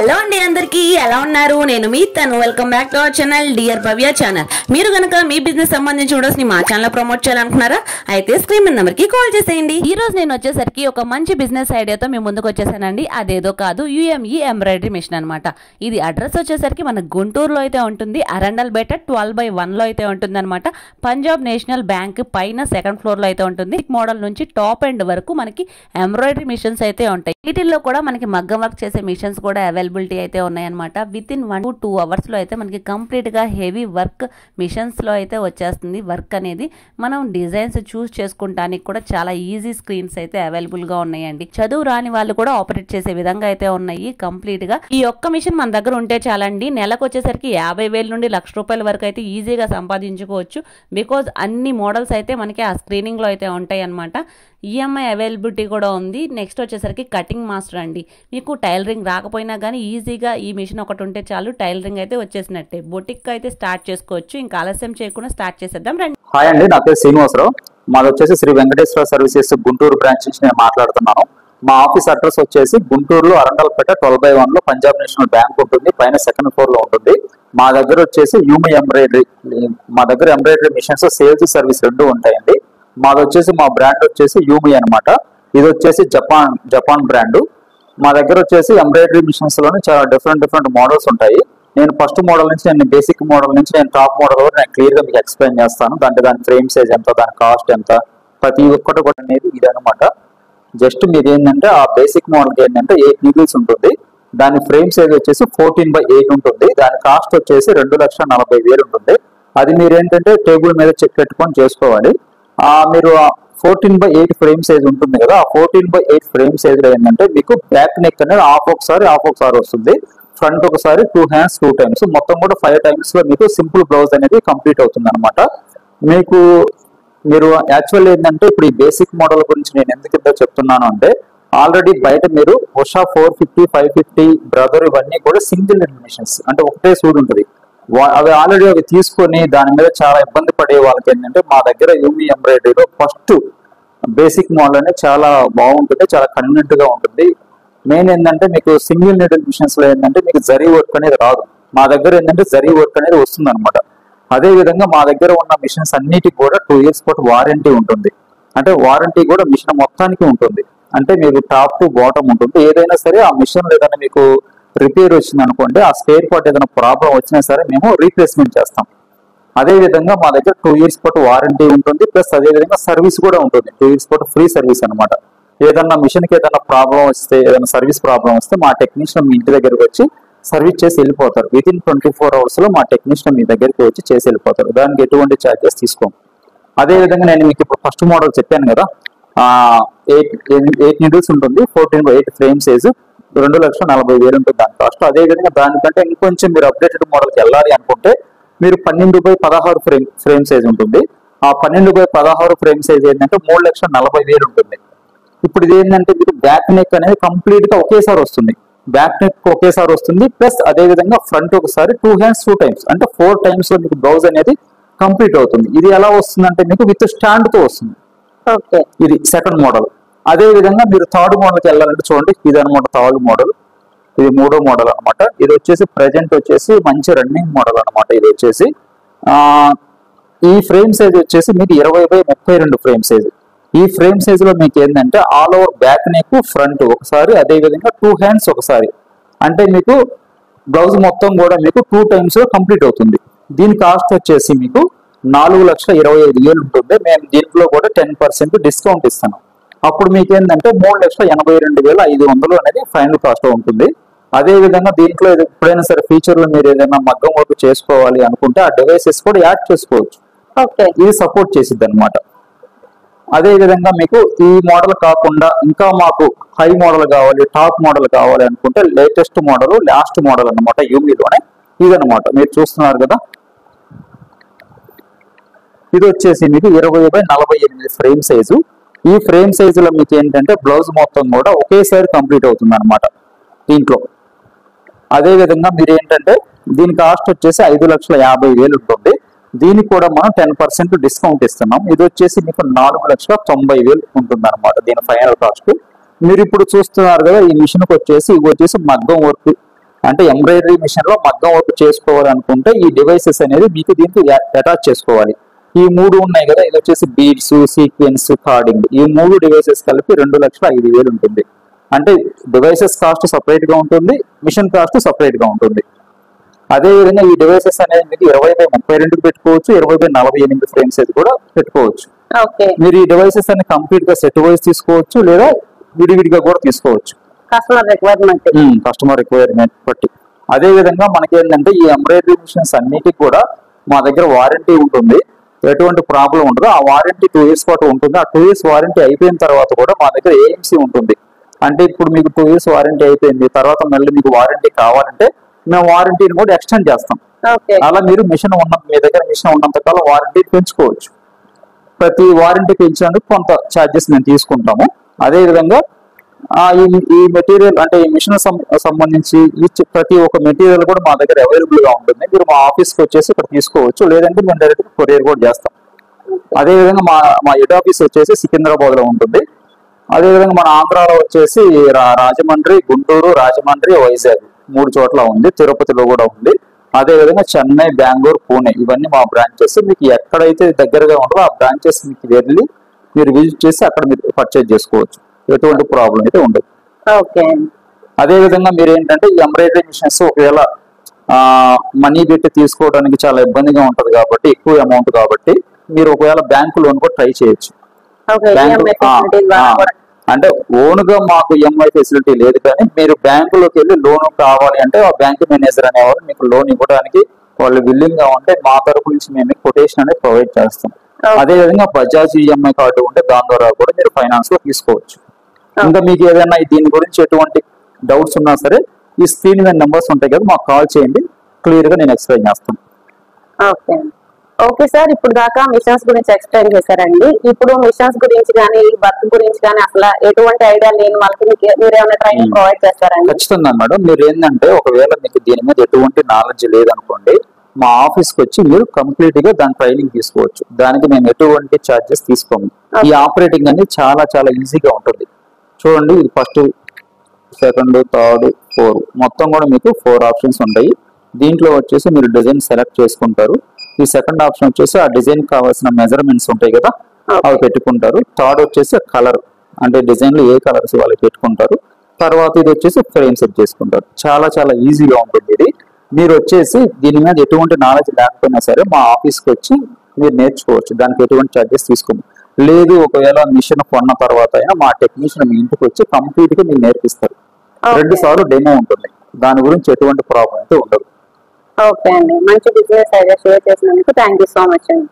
Hello అండి అందరికీ ఎలా ఉన్నారు నేను మీ తను welcome back to our channel dear Bhavya channel మీరు గనుక మీ బిజినెస్ సంబంధించి వీడియోస్ ని మా ఛానల్ ప్రమోట్ చేయాలనుకున్నారా అయితే స్క్రీన్ మీద నెంబర్ కి కాల్ చేసేయండి ఈ రోజు నేను వచ్చేసరికి ఒక మంచి బిజినెస్ ఐడియాతో మీ ముందుకు వచ్చేసానండి అదేదో కాదు UME ఎంబ్రాయిడరీ మిషన్ అన్నమాట ఇది అడ్రస్ వచ్చేసరికి మన గుంటూరులో అయితే ఉంటుంది అరండల్పేట 12/1 లో అయితే ఉంటుందన్నమాట పంజాబ్ నేషనల్ బ్యాంక్ పైన సెకండ్ ఫ్లోర్ లో అయితే ఉంటుంది మోడల్ నుంచి టాప్ ఎండ్ వరకు మనకి ఎంబ్రాయిడరీ మిషన్స్ అయితే ఉంటాయి వీటిల్లో కూడా మనకి మగ్గం వర్క్ చేసే మిషన్స్ కూడా అవైలబిలిటీ అయితే ఉన్నాయన్నమాట విత్ ఇన్ 1 to 2 అవర్స్ లో అయితే మనకి కంప్లీట్ గా హెవీ వర్క్ మిషన్స్ లో అయితే వచ్చేస్తుంది వర్క్ అనేది మనం డిజైన్స్ చూస్ చేసుకుంటానికి కూడా చాలా ఈజీ స్క్రీన్స్ అయితే అవైలబుల్ గా ఉన్నాయండి చదువు రాని వాళ్ళు కూడా ఆపరేట్ చేసే విధంగా అయితే ఉన్నాయి కంప్లీట్ గా ఈ ఒక్క మిషన్ మన దగ్గర ఉంటే చాలండి నెలకు వచ్చేసరికి 50,000 నుండి ₹1,00,000 వరకు అయితే ఈజీగా సంపాదించుకోవచ్చు బికాజ్ అన్ని మోడల్స్ అయితే మనకి ఆ స్క్రీనింగ్ లో అయితే ఉంటాయి అన్నమాట ఈఎంఐ అవైలబిలిటీ కూడా ఉంది నెక్స్ట్ వచ్చేసరికి కటింగ్ మాస్టర్ అండి మీకు టైలరింగ్ రాకపోయినా కానీ ఈజీగా ఈ మిషన్ ఒకటి ఉంటే చాలు టైలరింగ్ అయితే వచ్చేసినట్టే బొటిక్ అయితే స్టార్ట్ చేసుకోవచ్చు ఇంకా ఆలస్యం చేయకుండా స్టార్ట్ చేసేద్దాం రండి హాయ్ అండి నా పేరు శ్రీనివాసరావు మాది వచ్చేసి శ్రీ వెంకటేశ్వర సర్వీసెస్ గుంటూరు బ్రాంచ్ నుంచి నేను మాట్లాడుతున్నాను మా ఆఫీస్ అడ్రస్ వచ్చేసి గుంటూరులో అరండల్పేట 12/1 లో పంజాబ్ నేషనల్ బ్యాంక్ ఉంటుంది పైన సెకండ్ ఫ్లోర్ లో ఉంటుంది మా దగ్గర వచ్చేసి యూమి ఎంబ్రాయిడరీ మా దగ్గర ఎంబ్రాయిడరీ మిషన్స్ సేల్స్ సర్వీస్ రెండు ఉంటాయండి మాది వచ్చేసి మా బ్రాండ్ వచ్చేసి యూమి అనమాట ఇది వచ్చేసి జపాన్ బ్రాండ్ మా దగ్గర వచ్చేసి ఎంబ్రాయిడరీ మిషన్స్ లోనే చాలా డిఫరెంట్ మోడల్స్ ఉంటాయి నేను ఫస్ట్ మోడల్ నుంచి నేను బేసిక్ మోడల్ నుంచి నేను టాప్ మోడల్ వరకు నేను క్లియర్ గా మీకు ఎక్స్ప్లెయిన్ చేస్తాను దాని ఫ్రేమ్ సైజ్ ఎంత దాని కాస్ట్ ఎంత ప్రతి ఒక్కటి కూడా అనేది ఇది అనమాట జస్ట్ మీరు ఏంటంటే ఆ బేసిక్ మోడల్ ఏంటంటే 8 నీడిల్స్ ఉంటుంది దాని ఫ్రేమ్ సైజ్ వచ్చేసి 14/8 ఉంటుంది దాని కాస్ట్ వచ్చేసి 2,40,000 ఉంటుంది అది మీరు ఏంటంటే టేబుల్ మీద చెక్ పెట్టుకొని చేసుకోవాలి మీరు 14/8 ఫ్రేమ్ సైజ్ ఉంటుంది కదా ఆ 14/8 ఫ్రేమ్ సైజ్ లో ఏంటంటే మీకు బ్యాక్ నెక్ అనేది హాఫ్ ఒకసారి వస్తుంది ఫ్రంట్ ఒకసారి 2 హ్యాండ్స్ 2 టైమ్స్ మొత్తం కూడా 5 టైమ్స్ లో మీకు సింపుల్ బ్లౌజ్ అనేది కంప్లీట్ అవుతుంది అనమాట మీకు మీరు యాక్చువల్ ఏంటంటే ఇప్పుడు ఈ బేసిక్ మోడల్ గురించి నేను ఎందుకు చెప్తున్నాను అంటే ఆల్రెడీ బయట మీరు ఉషా 450 550 బ్రదర్ ఇవన్నీ కూడా సింగిల్ మిషన్స్ అంటే ఒకటే సూడ్ ఉంటుంది అవి ఆల్రెడీ అవి తీసుకొని దాని మీద చాలా ఇబ్బంది పడే వాళ్ళకి ఏంటంటే మా దగ్గర యూమి ఎంబ్రాయిడరీలో ఫస్ట్ బేసిక్ మోడల్ అనేది చాలా బాగుంటుంది చాలా కన్వీనియంట్ గా ఉంటుంది మెయిన్ ఏంటంటే మీకు సింగిల్ నీడిల్ మిషన్స్ లో ఏంటంటే మీకు జరీ వర్క్ అనేది రాదు మా దగ్గర ఏంటంటే జరీ వర్క్ అనేది వస్తుంది అనమాట అదే విధంగా మా దగ్గర ఉన్న మిషన్స్ అన్నిటికి కూడా 2 years పాటు వారంటీ ఉంటుంది అంటే వారంటీ కూడా మిషన్ మొత్తానికి ఉంటుంది అంటే మీకు టాప్ టు బాటమ్ ఉంటుంది ఏదైనా సరే ఆ మిషన్ ఏదైనా మీకు రిపేర్ వచ్చింది అనుకోండి ఆ స్పేర్ పార్ట్ ఏదైనా ప్రాబ్లం వచ్చినా సరే మేము రీప్లేస్మెంట్ చేస్తాం అదే విధంగా మా దగ్గర 2 years పాటు వారంటీ ఉంటుంది ప్లస్ అదే విధంగా సర్వీస్ కూడా ఉంటుంది 2 years పాటు ఫ్రీ సర్వీస్ అనమాట ఏదన్నా మిషన్ కి ఏదైనా ప్రాబ్లం వస్తే ఏదైనా సర్వీస్ ప్రాబ్లం వస్తే మా టెక్నీషియన్ మీ ఇంటి దగ్గరకు వచ్చి సర్వీస్ చేసి వెళ్ళిపోతారు విత్ ఇన్ 24 hours లో మా టెక్నీషియన్ మీ దగ్గరికి వచ్చి చేసి వెళ్ళిపోతారు దానికి ఎటువంటి ఛార్జెస్ తీసుకోం అదే విధంగా నేను మీకు ఇప్పుడు ఫస్ట్ మోడల్ చెప్పాను కదా 8 నీడిల్స్ ఉంటుంది 14/8 ఫ్రేమ్ సైజ్ 2,40,000 ఉంటుంది దాని కాస్ట్ అదే విధంగా దానికంటే ఇంకొంచెం మీరు అప్డేటెడ్ మోడల్కి వెళ్ళాలి అనుకుంటే మీరు 12/16 ఫ్రేమ్ సైజ్ ఉంటుంది ఆ 12/16 ఫ్రేమ్ సైజ్ ఏంటంటే 3,40,000 ఉంటుంది ఇప్పుడు ఇది ఏంటంటే మీకు బ్యాక్ నెక్ అనేది కంప్లీట్ గా ఒకేసారి వస్తుంది బ్యాక్ నెక్ ఒకేసారి వస్తుంది ప్లస్ అదే విధంగా ఫ్రంట్ ఒకసారి 2 హ్యాండ్స్ 2 టైమ్స్ అంటే 4 టైమ్స్ లో మీకు బ్లౌజ్ అనేది కంప్లీట్ అవుతుంది ఇది ఎలా వస్తుంది అంటే మీకు విత్ స్టాండ్ తో వస్తుంది ఇది సెకండ్ మోడల్ అదే విధంగా మీరు థర్డ్ మోడల్ కి వెళ్ళాలంటే చూడండి ఇది అనమాట థర్డ్ మోడల్ ఇది 3వ మోడల్ అనమాట ఇది వచ్చేసి ప్రెజెంట్ వచ్చేసి మంచి రన్నింగ్ మోడల్ అనమాట ఇది వచ్చేసి ఈ ఫ్రేమ్ సైజ్ వచ్చేసి మీకు 20/32 ఫ్రేమ్ సైజ్ ఈ ఫ్రేమ్ సైజ్ లో మీకు ఏంటంటే all over back neck front ఒకసారి అదే విధంగా 2 హ్యాండ్స్ ఒకసారి అంటే మీకు బ్లౌజ్ మొత్తం కూడా మీకు 2 టైమ్స్ లో కంప్లీట్ అవుతుంది దీని కాస్ట్ వచ్చేసి మీకు 4,25,000 ఉంటుంది మేము దీంట్లో కూడా 10% డిస్కౌంట్ ఇస్తాను అప్పుడు మీకు ఏంటంటే 3,82,500 అనేది ఫైనల్ కాస్ట్ ఉంటుంది అదే విధంగా దీంట్లో ఎప్పుడైనా సరే ఫ్యూచర్ లో మీరు ఏదైనా మగ్గం వర్క్ చేసుకోవాలి అనుకుంటే ఆ డివైసెస్ కూడా యాడ్ చేసుకోవచ్చు ఇది సపోర్ట్ చేసిద్ది అనమాట అదే విధంగా మీకు ఈ మోడల్ కాకుండా ఇంకా మాకు హై మోడల్ కావాలి టాప్ మోడల్ కావాలి అనుకుంటే లేటెస్ట్ మోడల్ లాస్ట్ మోడల్ అనమాట యూమీలోనే ఇదనమాట మీరు చూస్తున్నారు కదా ఇది వచ్చేసి మీకు 20/48 ఫ్రేమ్ సైజు ఈ ఫ్రేమ్ సైజులో మీకు ఏంటంటే బ్లౌజ్ మొత్తం కూడా ఒకేసారి కంప్లీట్ అవుతుంది అనమాట దీంట్లో అదే విధంగా మీరు ఏంటంటే దీని కాస్ట్ వచ్చేసి 5,50,000 ఉంటుంది దీనికి కూడా మనం 10% డిస్కౌంట్ ఇస్తున్నాం ఇది వచ్చేసి మీకు 4,90,000 ఉంటుంది అనమాట దీని ఫైనల్ కాస్ట్ మీరు ఇప్పుడు చూస్తున్నారు కదా ఈ మిషన్ కి వచ్చేసి ఇవి వచ్చేసి మగ్గం వర్క్ అంటే ఎంబ్రాయిడరీ మిషన్ లో మగ్గం వర్క్ చేసుకోవాలనుకుంటే ఈ డివైసెస్ అనేది మీకు దీనికి అటాచ్ చేసుకోవాలి. ఈ 3 ఉన్నాయి కదా, ఇది వచ్చేసి బీడ్స్, సీక్వెన్స్, కార్డింగ్, ఈ 3 డివైసెస్ కలిపి 2,05,000 ఉంటుంది. అంటే డివైసెస్ కాస్ట్ సపరేట్ గా ఉంటుంది, మిషన్ కాస్ట్ సపరేట్ గా ఉంటుంది. అదే విధంగా ఈ డివైసెస్ అనేది మీకు 20x32 పెట్టుకోవచ్చు, 20x48 ఫ్రేమ్స్ అయితే కూడా పెట్టుకోవచ్చు. మీరు ఈ డివైసెస్ అన్ని కంప్లీట్ గా సెట్ వైజ్ తీసుకోవచ్చు, లేదా విడివిడిగా కూడా తీసుకోవచ్చు కస్టమర్ రిక్వైర్మెంట్ బట్టి. అదే విధంగా మనకి ఏంటంటే ఈ ఎంబ్రాయిడరీ మిషన్స్ అన్నిటికి కూడా మా దగ్గర వారంటీ ఉంటుంది, ఎటువంటి ప్రాబ్లం ఉండదు. ఆ వారంటీ 2 years పాటు ఉంటుంది. ఆ 2 years వారంటీ అయిపోయిన తర్వాత కూడా మా దగ్గర ఏఎంసీ ఉంటుంది. అంటే ఇప్పుడు మీకు 2 years వారంటీ అయిపోయింది, తర్వాత మళ్ళీ మీకు వారంటీ కావాలంటే మేము వారంటీని కూడా ఎక్స్టెండ్ చేస్తాం. అలా మీరు మీ దగ్గర మిషన్ ఉన్నంత కాలం వారంటీ పెంచుకోవచ్చు. ప్రతి వారంటీ పెంచినందుకు కొంత ఛార్జెస్ మేము తీసుకుంటాము. అదే విధంగా ఈ మెటీరియల్ అంటే ఈ మిషన్ సంబంధించి ప్రతి ఒక్క మెటీరియల్ కూడా మా దగ్గర అవైలబుల్ గా ఉంటుంది. మీరు మా ఆఫీస్కి వచ్చేసి ఇక్కడ తీసుకోవచ్చు, లేదంటే మేము డైరెక్ట్ కొరియర్ కూడా చేస్తాం. అదే విధంగా మా హెడ్ ఆఫీస్ వచ్చేసి సికింద్రాబాద్ లో ఉంటుంది. అదే విధంగా మన ఆంధ్రాలో వచ్చేసి రాజమండ్రి, గుంటూరు, రాజమండ్రి, వైజాగ్ 3 చోట్ల ఉంది. తిరుపతిలో కూడా ఉంది. అదే విధంగా చెన్నై, బెంగళూరు, పూణే ఇవన్నీ మా బ్రాంచెస్. మీకు ఎక్కడైతే దగ్గరగా ఉంటుందో ఆ బ్రాంచెస్ మీకు వెళ్ళి మీరు విజిట్ చేసి అక్కడ మీరు పర్చేజ్ చేసుకోవచ్చు. ఎటువంటి ప్రాబ్లం అయితే ఉండదు. అదే విధంగా మీరు ఏంటంటే ఈ ఎంబ్రాయిడరీ మిషన్స్ ఒకవేళ మనీ పెట్టి తీసుకోవడానికి చాలా ఇబ్బందిగా ఉంటది కాబట్టి, ఎక్కువ అమౌంట్ కాబట్టి, మీరు ఒకవేళ బ్యాంకు లోన్ కూడా ట్రై చేయొచ్చు. అంటే ఓన్ గా మాకు ఈఎంఐ ఫెసిలిటీ లేదు, కానీ మీరు బ్యాంకులోకి వెళ్ళి లోన్ కావాలి అంటే ఆ బ్యాంక్ మేనేజర్ అనేవారు మీకు లోన్ ఇవ్వడానికి వాళ్ళు విల్లింగ్ గా ఉంటే మా తరపు నుంచి మేము కొటేషన్ అనేది ప్రొవైడ్ చేస్తాం. అదే విధంగా బజాజ్ ఈఎంఐ కార్డు ఉంటే దాని ద్వారా కూడా మీరు ఫైనాన్స్ లో తీసుకోవచ్చు. ఇంకా మీకు ఏదైనా దీని గురించి ఎటువంటి డౌట్స్ ఉన్నా సరే ఈ స్క్రీన్ మీద నెంబర్స్ ఉంటాయి కదా, మాకు కాల్ చేయండి, క్లియర్ గా నేను ఎక్స్ప్లెయిన్ చేస్తాను. ఓకే సార్, ఇప్పుడు దాకా మిషన్స్ గురించి ఎక్స్ప్లెయిన్ చేశారండి. ఇప్పుడు మిషన్స్ గురించి కానీ వర్క్ గురించి కానీ అసలు ఎటువంటి ఐడియా లేని వాళ్ళకి మీరు ఏమైనా ట్రైనింగ్ ప్రొవైడ్ చేస్తారండి? ఖచ్చితంగా మేడం. మీరు ఏంటంటే ఒకవేళ మీకు దీని మీద ఎటువంటి నాలెడ్జ్ లేదనుకోండి, మా ఆఫీస్ కి వచ్చి మీరు కంప్లీట్ గా దాని ట్రైనింగ్ తీసుకోవచ్చు. దానికి మేము ఎటువంటి ఛార్జెస్ తీసుకోము. ఈ ఆపరేటింగ్ అనేది చాలా చాలా ఈజీగా ఉంటుంది. చూడండి, ఇది ఫస్ట్, సెకండ్, థర్డ్, 4 మొత్తం కూడా మీకు 4 ఆప్షన్స్ ఉంటాయి. దీంట్లో వచ్చేసి మీరు డిజైన్ సెలెక్ట్ చేసుకుంటారు. ఈ సెకండ్ ఆప్షన్ వచ్చేసి ఆ డిజైన్ కావాల్సిన మెజర్మెంట్స్ ఉంటాయి కదా, అవి పెట్టుకుంటారు. థర్డ్ వచ్చేసి కలర్, అంటే డిజైన్ లో ఏ కలర్స్ వాళ్ళకి పెట్టుకుంటారు. తర్వాత ఇది వచ్చేసి ఫ్రేమ్ సెట్ చేసుకుంటారు. చాలా చాలా ఈజీగా ఉంటుంది ఇది. మీరు వచ్చేసి దీని మీద ఎటువంటి నాలెడ్జ్ లేకపోయినా సరే మా ఆఫీస్కి వచ్చి మీరు నేర్చుకోవచ్చు. దానికి ఎటువంటి ఛార్జెస్ తీసుకోము. లేదు ఒకవేళ మిషన్ కొన్న తర్వాత అయినా మా టెక్నీషియన్ మీ ఇంటికి వచ్చి కంప్లీట్ గా మీరు నేర్పిస్తారు. 2 సార్లు డెమో ఉంటుంది. దాని గురించి ఎటువంటి ప్రాబ్లం అయితే ఉండదు. ఓకే అండి, మంచి బిజినెస్ ఐడియా షేర్ చేసినందుకు థ్యాంక్ యూ సో మచ్ అండి.